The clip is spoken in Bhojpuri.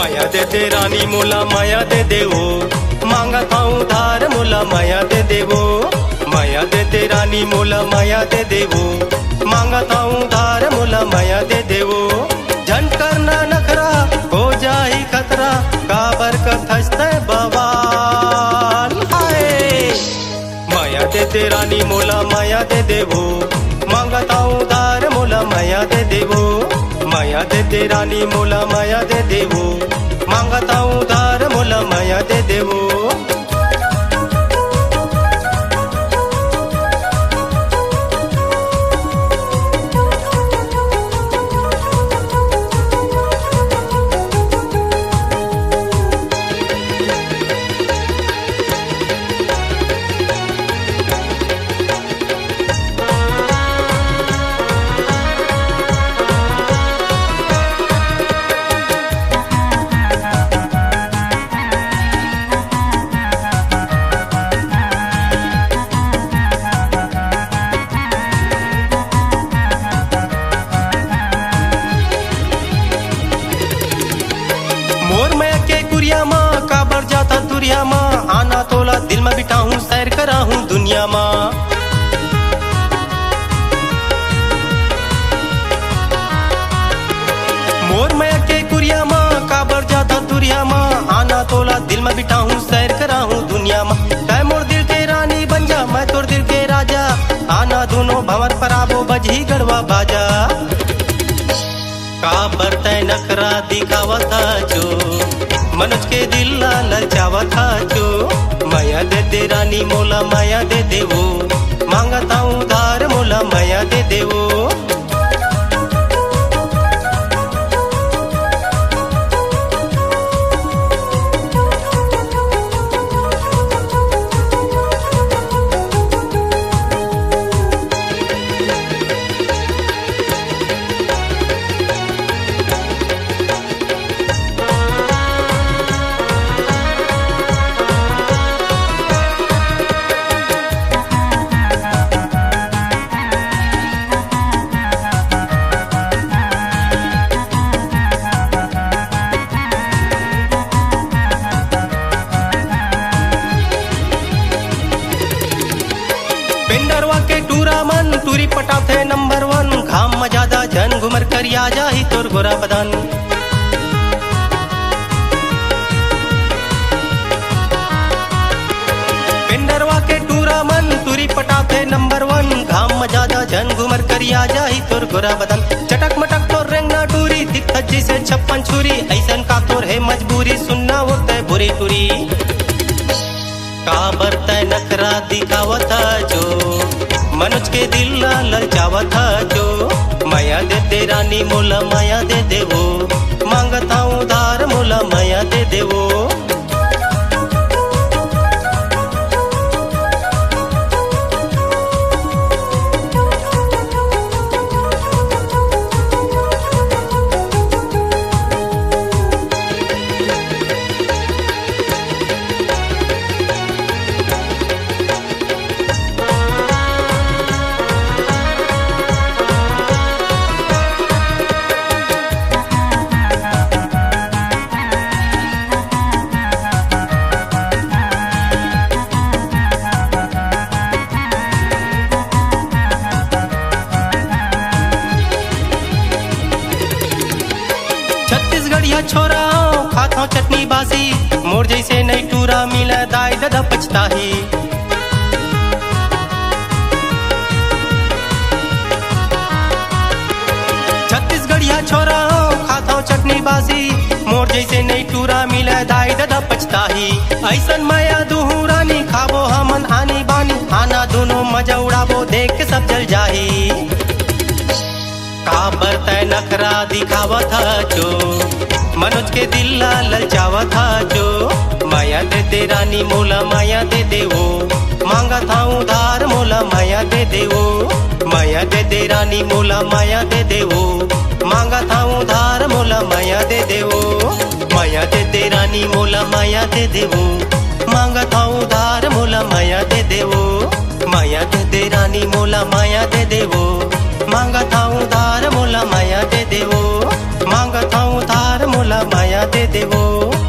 माया दे दे रानी मोला माया दे देवो, मांगा था उधार मोला माया दे देवो। माया दे दे रानी मोला माया दे देवो, मांगा था उधार मोला माया दे देवो। झन करना नखरा हो जाई खतरा, काबर कथस्ते बवाल हाय। माया दे दे रानी मोला माया दे देवो, मांगा था उधार मोला माया दे देवो। माया दे दे रानी मोला माया दे देवो, मांगा था उधार मोला माया दे देवो। मोर मैं के कुरिया माँ काबर जाता दुरिया माँ, आना तोला दिल में बिठा हूँ सैर करा हूँ दुनिया माँ। मोर मैं के कुरिया माँ काबर जाता दुरिया माँ, आना तोला दिल में बिठा हूँ सैर करा हूँ दुनिया माँ। तै मोर दिल के रानी बन जा, मैं तोर दिल के राजा, आना दोनों भंवर पर आबो बजही गढ़वा बाजा। काबर तै नखरा दिखावा था जो, मनुष्य के दिल ललचावा था जो। माया दे दे रानी मोला माया दे देवो, मांगा था उधार मोला माया दे देवो। पेंडरवा के टूरा मन टूरी पटाथे नंबर वन, घाम में ज्यादा जन घुमर कर आ जाही तोर गोरा बदन। पेंडरवा के टूरा मन टूरी पटाथे नंबर वन, घाम में ज्यादा जन घुमर कर आ जाही तोर गोरा बदन। चटक मटक तोर रेंगना टूरी दिखत जैसे 56 छुरी, ऐसन का तोर है मजबूरी सुनना होते बुरी टूरी। काबर तै नखरा दिखावा था जो, मनुष्य के दिल ललचावा था जो। माया दे दे रानी मोला माया दे देवो, मांगा था उधार मोला माया दे देवो। छत्तीसगढ़िया छोरा खाता चटनी बासी, मोर जैसे नहीं टूरा मिला दाई दादा पछताही। छत्तीसगढ़िया छोरा खाता चटनी बासी, मोर जैसे नहीं टूरा मिला दाई दादा पछताही। ऐसन माया दूहू रानी खाबो हमन आनी बानी, आना दोनों मजा उड़ाबो देख के सब जल जाही। काबर तै नखरा दिखावा था जो, मनुष्य के दिल ललचावा था जो। माया दे दे रानी मोला माया दे देवो, मांगा था उधार मोला माया दे देवो। माया दे दे रानी मोला माया दे देवो, मांगा था उधार मोला माया दे देवो। माया दे दे रानी मोला माया दे देवो, मांगा था उधार मोला माया दे देवो। माया दे दे रानी मोला माया दे देवो, मांगा था उधार मोला माया दे देवो। मांगा था उधार मोला माया माया दे देवो।